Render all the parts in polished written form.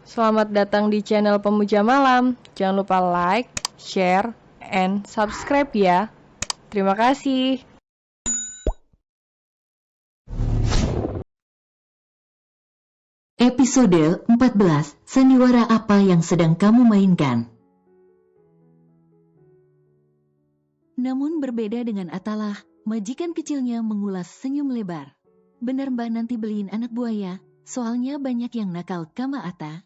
Selamat datang di channel Pemuja Malam. Jangan lupa like, share, and subscribe ya. Terima kasih. Episode 14, Sandiwara apa yang sedang kamu mainkan? Namun berbeda dengan Atalah, majikan kecilnya mengulas senyum lebar. Benar mbah nanti beliin anak buaya, soalnya banyak yang nakal kama Ata.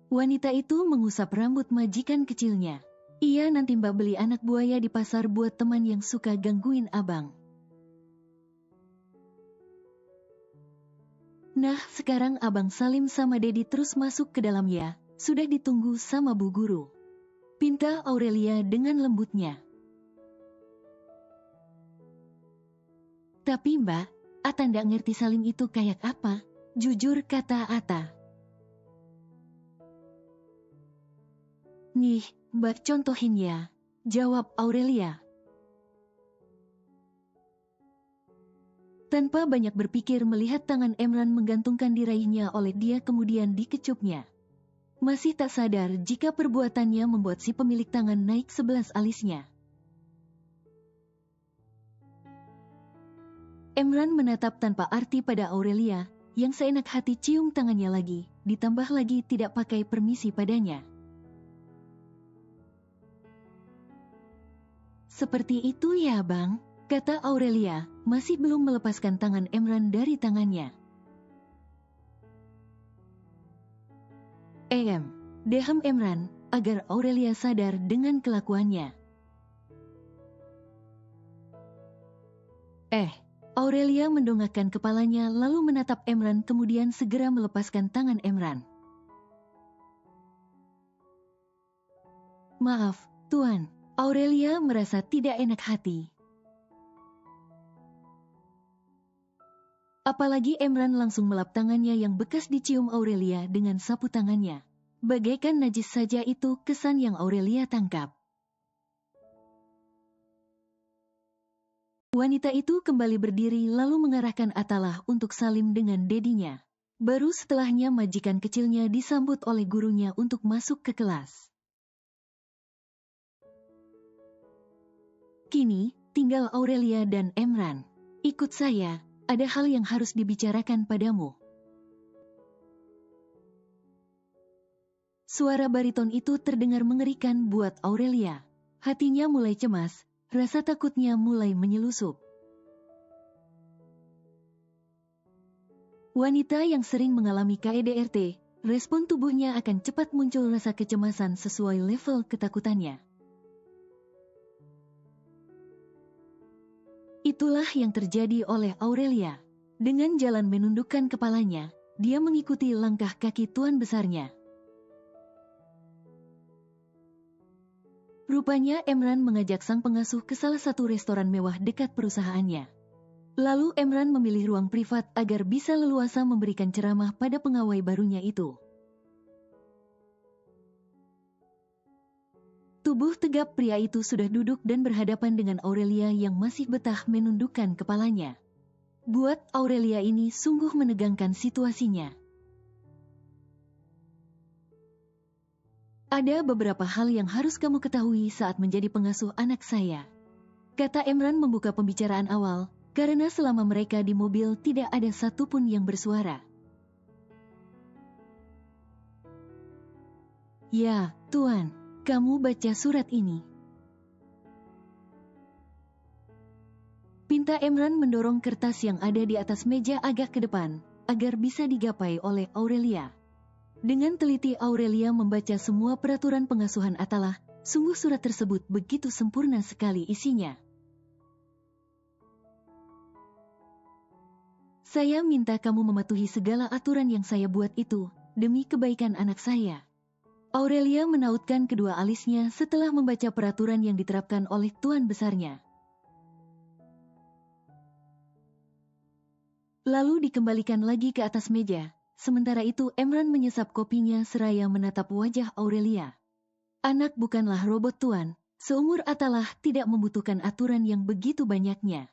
Wanita itu mengusap rambut majikan kecilnya. Iya nanti mbak beli anak buaya di pasar buat teman yang suka gangguin abang. Nah sekarang abang Salim sama Dedi terus masuk ke dalam ya, sudah ditunggu sama bu guru. Pinta Aurelia dengan lembutnya. Tapi mbak, Ata ndak ngerti Salim itu kayak apa, jujur kata Ata. Nih, mbak contohin ya, jawab Aurelia. Tanpa banyak berpikir melihat tangan Emran menggantungkan diraihnya oleh dia kemudian dikecupnya. Masih tak sadar jika perbuatannya membuat si pemilik tangan naik 11 alisnya. Emran menatap tanpa arti pada Aurelia, yang seenak hati cium tangannya lagi, ditambah lagi tidak pakai permisi padanya. Seperti itu ya bang, kata Aurelia, masih belum melepaskan tangan Emran dari tangannya. Dehem Emran, agar Aurelia sadar dengan kelakuannya. Aurelia mendongakkan kepalanya lalu menatap Emran kemudian segera melepaskan tangan Emran. Maaf, Tuan. Aurelia merasa tidak enak hati. Apalagi Emran langsung melap tangannya yang bekas dicium Aurelia dengan sapu tangannya. Bagaikan najis saja itu kesan yang Aurelia tangkap. Wanita itu kembali berdiri lalu mengarahkan Atalah untuk salim dengan dedinya. Baru setelahnya majikan kecilnya disambut oleh gurunya untuk masuk ke kelas. Kini, tinggal Aurelia dan Emran. Ikut saya, ada hal yang harus dibicarakan padamu. Suara bariton itu terdengar mengerikan buat Aurelia. Hatinya mulai cemas, rasa takutnya mulai menyelusup. Wanita yang sering mengalami KDRT, respon tubuhnya akan cepat muncul rasa kecemasan sesuai level ketakutannya. Itulah yang terjadi oleh Aurelia. Dengan jalan menundukkan kepalanya, dia mengikuti langkah kaki tuan besarnya. Rupanya Emran mengajak sang pengasuh ke salah satu restoran mewah dekat perusahaannya. Lalu Emran memilih ruang privat agar bisa leluasa memberikan ceramah pada pegawai barunya itu. Tubuh tegap pria itu sudah duduk dan berhadapan dengan Aurelia yang masih betah menundukkan kepalanya. Buat Aurelia ini sungguh menegangkan situasinya. Ada beberapa hal yang harus kamu ketahui saat menjadi pengasuh anak saya, kata Emran membuka pembicaraan awal, karena selama mereka di mobil tidak ada satupun yang bersuara. Ya, Tuan. Kamu baca surat ini. Pinta Emran mendorong kertas yang ada di atas meja agak ke depan, agar bisa digapai oleh Aurelia. Dengan teliti Aurelia membaca semua peraturan pengasuhan Atalah, sungguh surat tersebut begitu sempurna sekali isinya. Saya minta kamu mematuhi segala aturan yang saya buat itu, demi kebaikan anak saya. Aurelia menautkan kedua alisnya setelah membaca peraturan yang diterapkan oleh tuan besarnya. Lalu dikembalikan lagi ke atas meja, sementara itu Emran menyesap kopinya seraya menatap wajah Aurelia. Anak bukanlah robot tuan, seumur Atalah tidak membutuhkan aturan yang begitu banyaknya.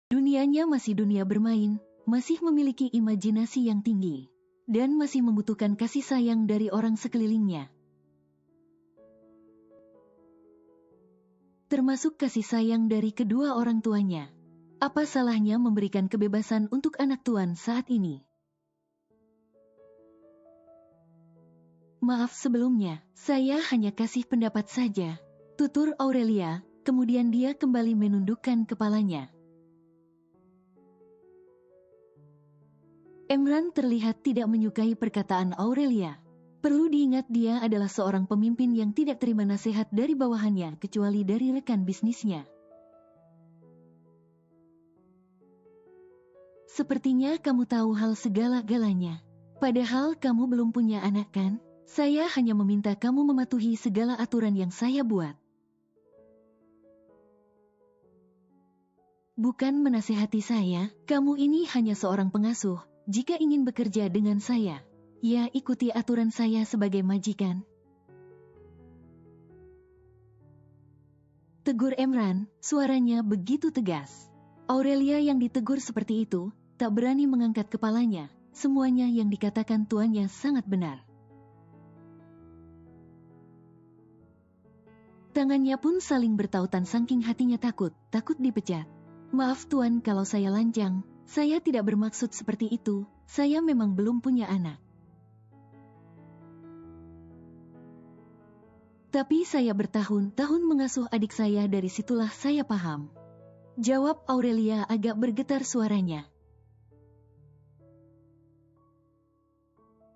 Dunianya masih dunia bermain, masih memiliki imajinasi yang tinggi, dan masih membutuhkan kasih sayang dari orang sekelilingnya. Termasuk kasih sayang dari kedua orang tuanya. Apa salahnya memberikan kebebasan untuk anak tuan saat ini? Maaf sebelumnya, saya hanya kasih pendapat saja, tutur Aurelia, kemudian dia kembali menundukkan kepalanya. Emran terlihat tidak menyukai perkataan Aurelia. Perlu diingat dia adalah seorang pemimpin yang tidak terima nasihat dari bawahannya kecuali dari rekan bisnisnya. Sepertinya kamu tahu hal segala-galanya. Padahal kamu belum punya anak kan? Saya hanya meminta kamu mematuhi segala aturan yang saya buat. Bukan menasehati saya, kamu ini hanya seorang pengasuh. Jika ingin bekerja dengan saya, ya ikuti aturan saya sebagai majikan. Tegur Emran, suaranya begitu tegas. Aurelia yang ditegur seperti itu, tak berani mengangkat kepalanya. Semuanya yang dikatakan tuannya sangat benar. Tangannya pun saling bertautan saking hatinya takut dipecat. Maaf tuan kalau saya lancang, saya tidak bermaksud seperti itu, saya memang belum punya anak. Tapi saya bertahun-tahun mengasuh adik saya, dari situlah saya paham. Jawab Aurelia agak bergetar suaranya.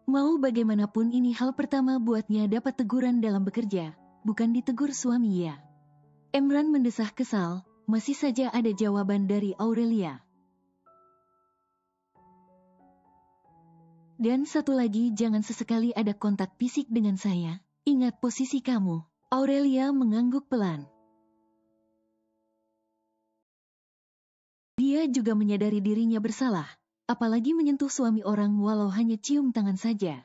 Mau bagaimanapun ini hal pertama buatnya dapat teguran dalam bekerja, bukan ditegur suami ya. Emran mendesah kesal, masih saja ada jawaban dari Aurelia. Dan satu lagi, jangan sesekali ada kontak fisik dengan saya. Ingat posisi kamu. Aurelia mengangguk pelan. Dia juga menyadari dirinya bersalah, apalagi menyentuh suami orang walau hanya cium tangan saja.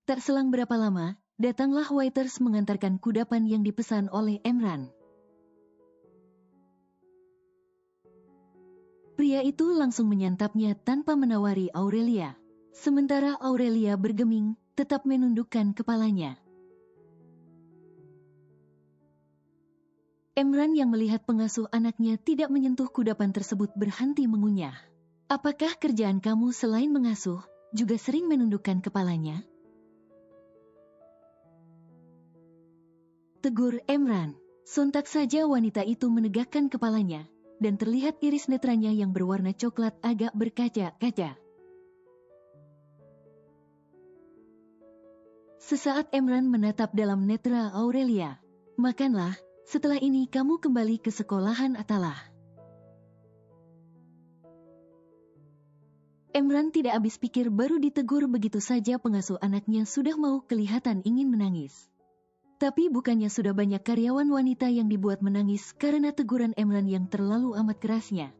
Tak selang berapa lama, datanglah waiters mengantarkan kudapan yang dipesan oleh Emran. Pria itu langsung menyantapnya tanpa menawari Aurelia. Sementara Aurelia bergeming, tetap menundukkan kepalanya. Emran yang melihat pengasuh anaknya tidak menyentuh kudapan tersebut berhenti mengunyah. Apakah kerjaan kamu selain mengasuh, juga sering menundukkan kepalanya? Tegur Emran. Sontak saja wanita itu menegakkan kepalanya, dan terlihat iris netranya yang berwarna coklat agak berkaca-kaca. Sesaat Emran menatap dalam netra Aurelia. Makanlah, setelah ini kamu kembali ke sekolahan Atalah. Emran tidak habis pikir, baru ditegur begitu saja pengasuh anaknya sudah mau kelihatan ingin menangis. Tapi bukannya sudah banyak karyawan wanita yang dibuat menangis karena teguran Emran yang terlalu amat kerasnya.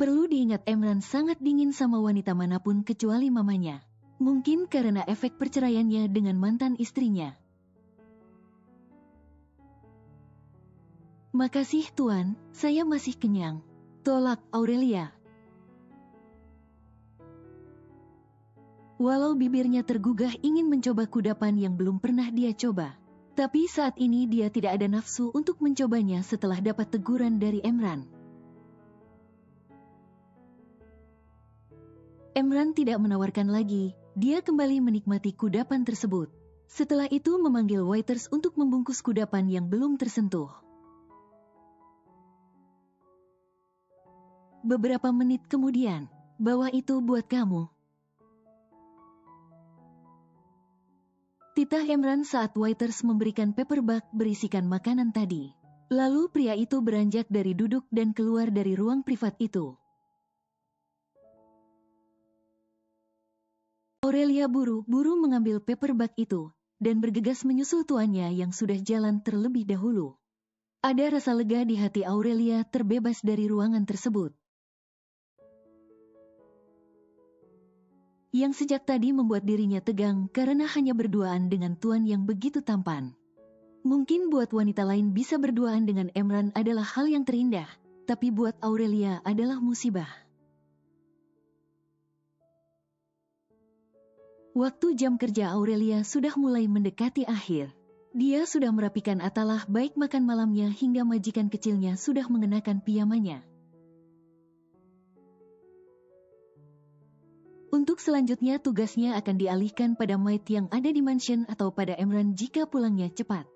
Perlu diingat Emran sangat dingin sama wanita manapun kecuali mamanya. Mungkin karena efek perceraiannya dengan mantan istrinya. Makasih tuan, saya masih kenyang. Tolak Aurelia. Walau bibirnya tergugah ingin mencoba kudapan yang belum pernah dia coba. Tapi saat ini dia tidak ada nafsu untuk mencobanya setelah dapat teguran dari Emran. Emran tidak menawarkan lagi, dia kembali menikmati kudapan tersebut. Setelah itu memanggil waiters untuk membungkus kudapan yang belum tersentuh. Beberapa menit kemudian, bawa itu buat kamu. Titah Emran saat waiters memberikan paperback berisikan makanan tadi. Lalu pria itu beranjak dari duduk dan keluar dari ruang privat itu. Aurelia buru-buru mengambil paperback itu, dan bergegas menyusul tuannya yang sudah jalan terlebih dahulu. Ada rasa lega di hati Aurelia terbebas dari ruangan tersebut. Yang sejak tadi membuat dirinya tegang karena hanya berduaan dengan tuan yang begitu tampan. Mungkin buat wanita lain bisa berduaan dengan Emran adalah hal yang terindah, tapi buat Aurelia adalah musibah. Waktu jam kerja Aurelia sudah mulai mendekati akhir. Dia sudah merapikan Atalah baik makan malamnya hingga majikan kecilnya sudah mengenakan piyamanya. Untuk selanjutnya tugasnya akan dialihkan pada maid yang ada di mansion atau pada Emran jika pulangnya cepat.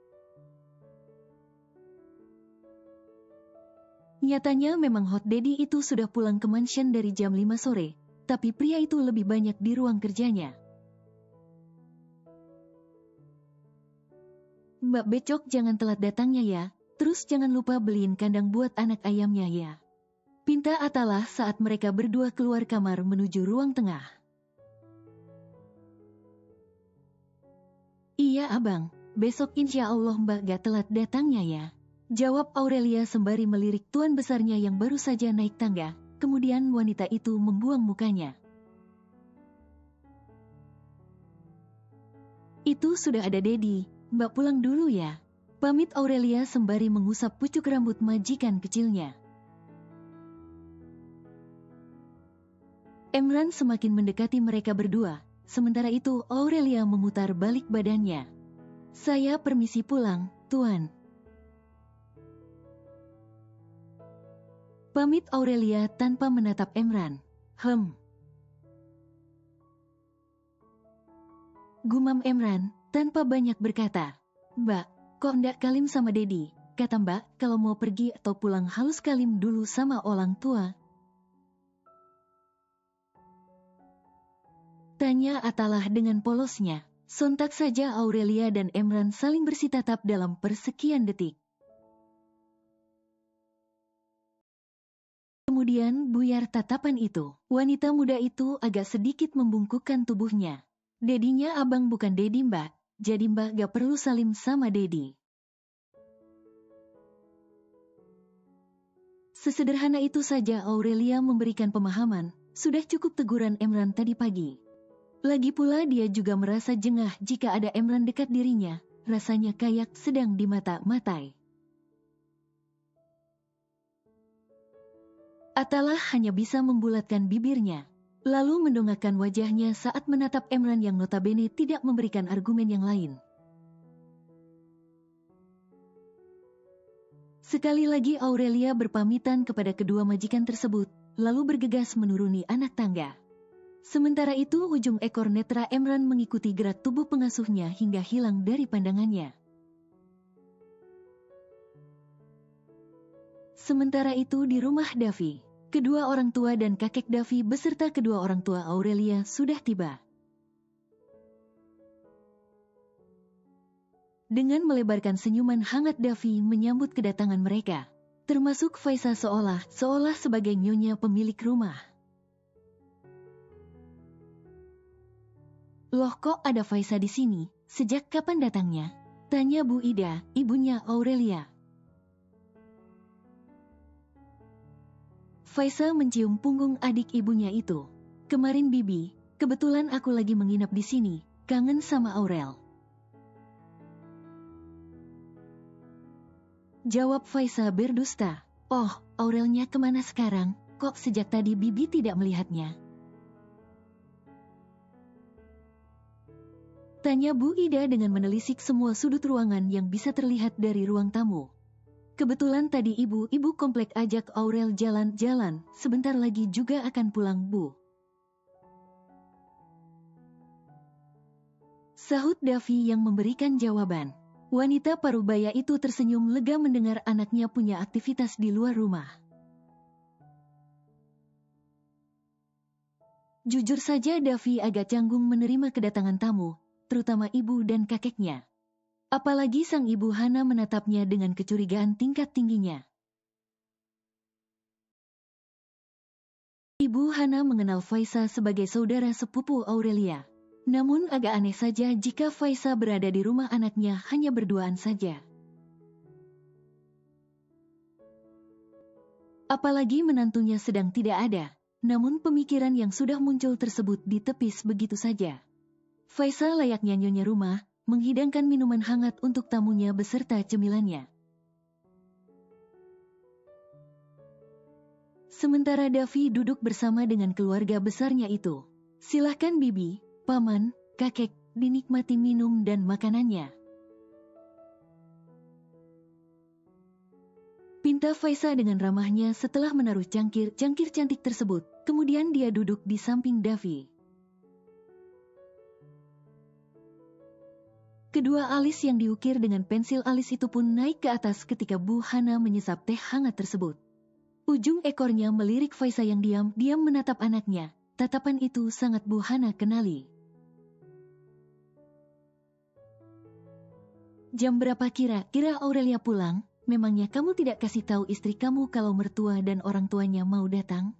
Nyatanya memang Hot Daddy itu sudah pulang ke mansion dari jam 5 sore, tapi pria itu lebih banyak di ruang kerjanya. Mbak Becok jangan telat datangnya ya, terus jangan lupa beliin kandang buat anak ayamnya ya. Pinta Atalah saat mereka berdua keluar kamar menuju ruang tengah. Iya abang, besok insya Allah Mbak gak telat datangnya ya. Jawab Aurelia sembari melirik tuan besarnya yang baru saja naik tangga, kemudian wanita itu membuang mukanya. Itu sudah ada Dedi, Mbak pulang dulu ya. Pamit Aurelia sembari mengusap pucuk rambut majikan kecilnya. Emran semakin mendekati mereka berdua, sementara itu Aurelia memutar balik badannya. Saya permisi pulang, Tuan. Pamit Aurelia tanpa menatap Emran. Gumam Emran, tanpa banyak berkata. Mbak, kok ndak kalim sama Dedi? Kata Mbak, kalau mau pergi atau pulang halus kalim dulu sama orang tua. Tanya Atalah dengan polosnya. Sontak saja Aurelia dan Emran saling bersitatap dalam persekian detik. Kemudian buyar tatapan itu. Wanita muda itu agak sedikit membungkukkan tubuhnya. Dedinya abang bukan Dedi Mbak, jadi Mbak gak perlu salim sama Dedi. Sesederhana itu saja Aurelia memberikan pemahaman, sudah cukup teguran Emran tadi pagi. Lagi pula dia juga merasa jengah jika ada Emran dekat dirinya, rasanya kayak sedang dimata-matai. Atalah hanya bisa membulatkan bibirnya, lalu mendongakkan wajahnya saat menatap Emran yang notabene tidak memberikan argumen yang lain. Sekali lagi Aurelia berpamitan kepada kedua majikan tersebut, lalu bergegas menuruni anak tangga. Sementara itu ujung ekor netra Emran mengikuti gerak tubuh pengasuhnya hingga hilang dari pandangannya. Sementara itu di rumah Davi, kedua orang tua dan kakek Davi beserta kedua orang tua Aurelia sudah tiba. Dengan melebarkan senyuman hangat Davi menyambut kedatangan mereka, termasuk Faisa seolah sebagai nyonya pemilik rumah. Loh kok ada Faisa di sini? Sejak kapan datangnya? Tanya Bu Ida, ibunya Aurelia. Faisa mencium punggung adik ibunya itu. Kemarin Bibi, kebetulan aku lagi menginap di sini, kangen sama Aurel. Jawab Faisa berdusta. Oh, Aurelnya kemana sekarang? Kok sejak tadi Bibi tidak melihatnya? Tanya Bu Ida dengan menelisik semua sudut ruangan yang bisa terlihat dari ruang tamu. Kebetulan tadi ibu komplek ajak Aurel jalan-jalan, sebentar lagi juga akan pulang Bu. Sahut Davi yang memberikan jawaban. Wanita parubaya itu tersenyum lega mendengar anaknya punya aktivitas di luar rumah. Jujur saja Davi agak canggung menerima kedatangan tamu, terutama ibu dan kakeknya. Apalagi sang ibu Hana menatapnya dengan kecurigaan tingkat tingginya. Ibu Hana mengenal Faisa sebagai saudara sepupu Aurelia. Namun agak aneh saja jika Faisa berada di rumah anaknya hanya berduaan saja. Apalagi menantunya sedang tidak ada, namun pemikiran yang sudah muncul tersebut ditepis begitu saja. Faisa layaknya nyonya rumah, menghidangkan minuman hangat untuk tamunya beserta cemilannya. Sementara Davi duduk bersama dengan keluarga besarnya itu. Silahkan bibi, paman, kakek, dinikmati minum dan makanannya. Pinta Faisa dengan ramahnya setelah menaruh cangkir cantik tersebut. Kemudian dia duduk di samping Davi. Kedua alis yang diukir dengan pensil alis itu pun naik ke atas ketika Bu Hana menyesap teh hangat tersebut. Ujung ekornya melirik Faisa yang diam-diam menatap anaknya. Tatapan itu sangat Bu Hana kenali. Jam berapa kira-kira Aurelia pulang? Memangnya kamu tidak kasih tahu istri kamu kalau mertua dan orang tuanya mau datang?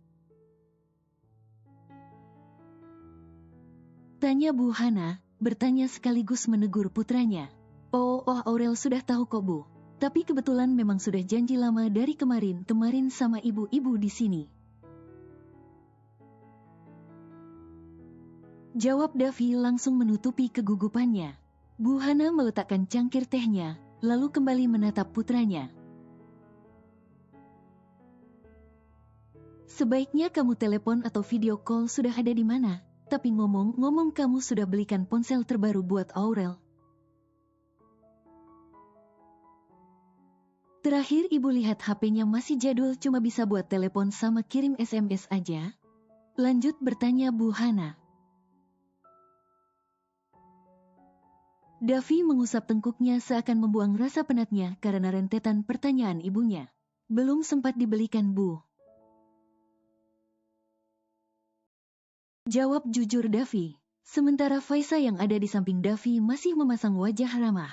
Tanya Bu Hana, bertanya sekaligus menegur putranya. Oh Aurel sudah tahu kok Bu. Tapi kebetulan memang sudah janji lama dari kemarin sama ibu-ibu di sini. Jawab Davi langsung menutupi kegugupannya. Bu Hana meletakkan cangkir tehnya, lalu kembali menatap putranya. Sebaiknya kamu telepon atau video call sudah ada di mana? Tapi ngomong-ngomong kamu sudah belikan ponsel terbaru buat Aurel. Terakhir ibu lihat HP-nya masih jadul cuma bisa buat telepon sama kirim SMS aja. Lanjut bertanya Bu Hana. Davi mengusap tengkuknya seakan membuang rasa penatnya karena rentetan pertanyaan ibunya. Belum sempat dibelikan Bu. Jawab jujur Davi. Sementara Faisa yang ada di samping Davi masih memasang wajah ramah.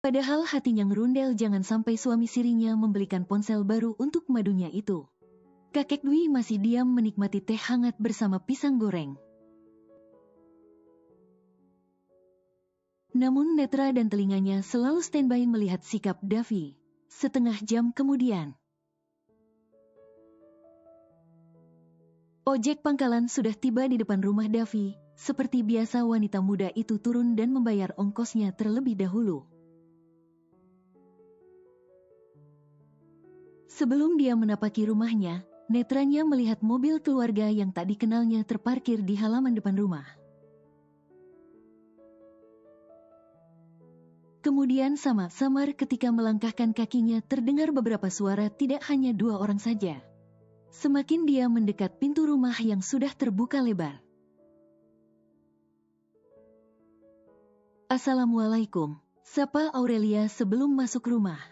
Padahal hatinya ngerundel jangan sampai suami sirinya membelikan ponsel baru untuk madunya itu. Kakek Dwi masih diam menikmati teh hangat bersama pisang goreng. Namun netra dan telinganya selalu standby melihat sikap Davi. Setengah jam kemudian. Ojek pangkalan sudah tiba di depan rumah Davi. Seperti biasa wanita muda itu turun dan membayar ongkosnya terlebih dahulu. Sebelum dia menapaki rumahnya, netranya melihat mobil keluarga yang tak dikenalnya terparkir di halaman depan rumah. Kemudian samar ketika melangkahkan kakinya terdengar beberapa suara tidak hanya dua orang saja. Semakin dia mendekat pintu rumah yang sudah terbuka lebar. Assalamualaikum, sapa Aurelia sebelum masuk rumah.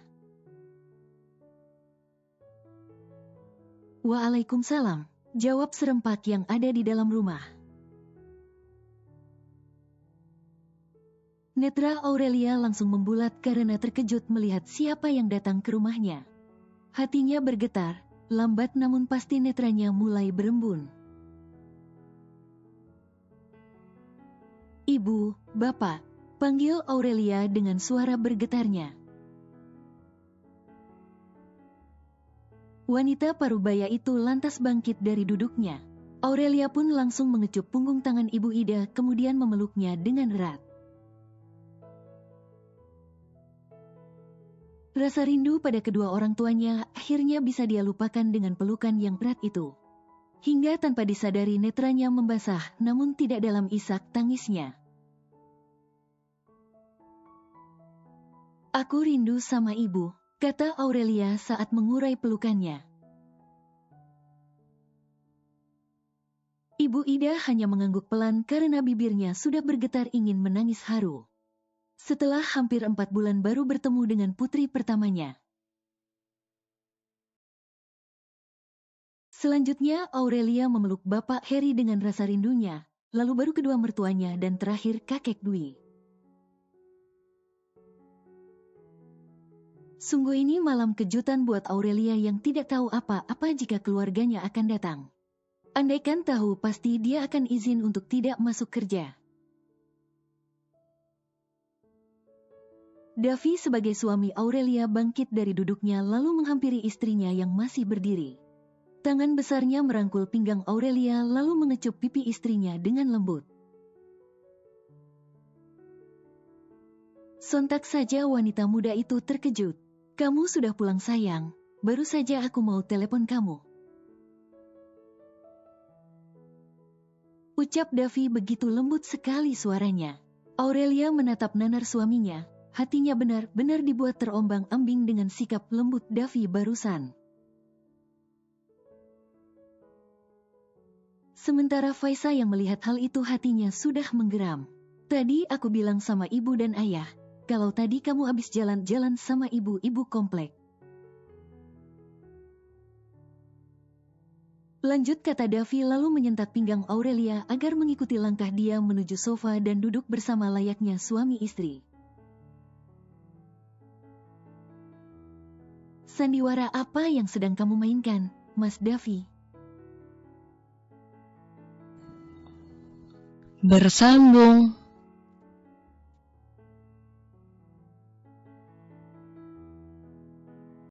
Waalaikumsalam, jawab serempak yang ada di dalam rumah. Netra Aurelia langsung membulat karena terkejut melihat siapa yang datang ke rumahnya. Hatinya bergetar, lambat namun pasti netranya mulai berembun. Ibu, Bapak, panggil Aurelia dengan suara bergetarnya. Wanita parubaya itu lantas bangkit dari duduknya. Aurelia pun langsung mengecup punggung tangan Ibu Ida kemudian memeluknya dengan erat. Rasa rindu pada kedua orang tuanya akhirnya bisa dia lupakan dengan pelukan yang erat itu. Hingga tanpa disadari netranya membasah namun tidak dalam isak tangisnya. Aku rindu sama ibu, kata Aurelia saat mengurai pelukannya. Ibu Ida hanya mengangguk pelan karena bibirnya sudah bergetar ingin menangis haru. Setelah hampir 4 bulan baru bertemu dengan putri pertamanya. Selanjutnya Aurelia memeluk Bapak Heri dengan rasa rindunya, lalu baru kedua mertuanya dan terakhir kakek Dwi. Sungguh ini malam kejutan buat Aurelia yang tidak tahu apa-apa jika keluarganya akan datang. Andaikan tahu pasti dia akan izin untuk tidak masuk kerja. Davi sebagai suami Aurelia bangkit dari duduknya lalu menghampiri istrinya yang masih berdiri. Tangan besarnya merangkul pinggang Aurelia lalu mengecup pipi istrinya dengan lembut. Sontak saja wanita muda itu terkejut. "Kamu sudah pulang sayang, baru saja aku mau telepon kamu." Ucap Davi begitu lembut sekali suaranya. Aurelia menatap nanar suaminya, hatinya benar-benar dibuat terombang-ambing dengan sikap lembut Davi barusan. Sementara Faisa yang melihat hal itu hatinya sudah menggeram. "Tadi aku bilang sama ibu dan ayah, kalau tadi kamu habis jalan-jalan sama ibu-ibu komplek." Lanjut kata Davi lalu menyentak pinggang Aurelia agar mengikuti langkah dia menuju sofa dan duduk bersama layaknya suami istri. "Sandiwara apa yang sedang kamu mainkan, Mas Davi?" Bersambung.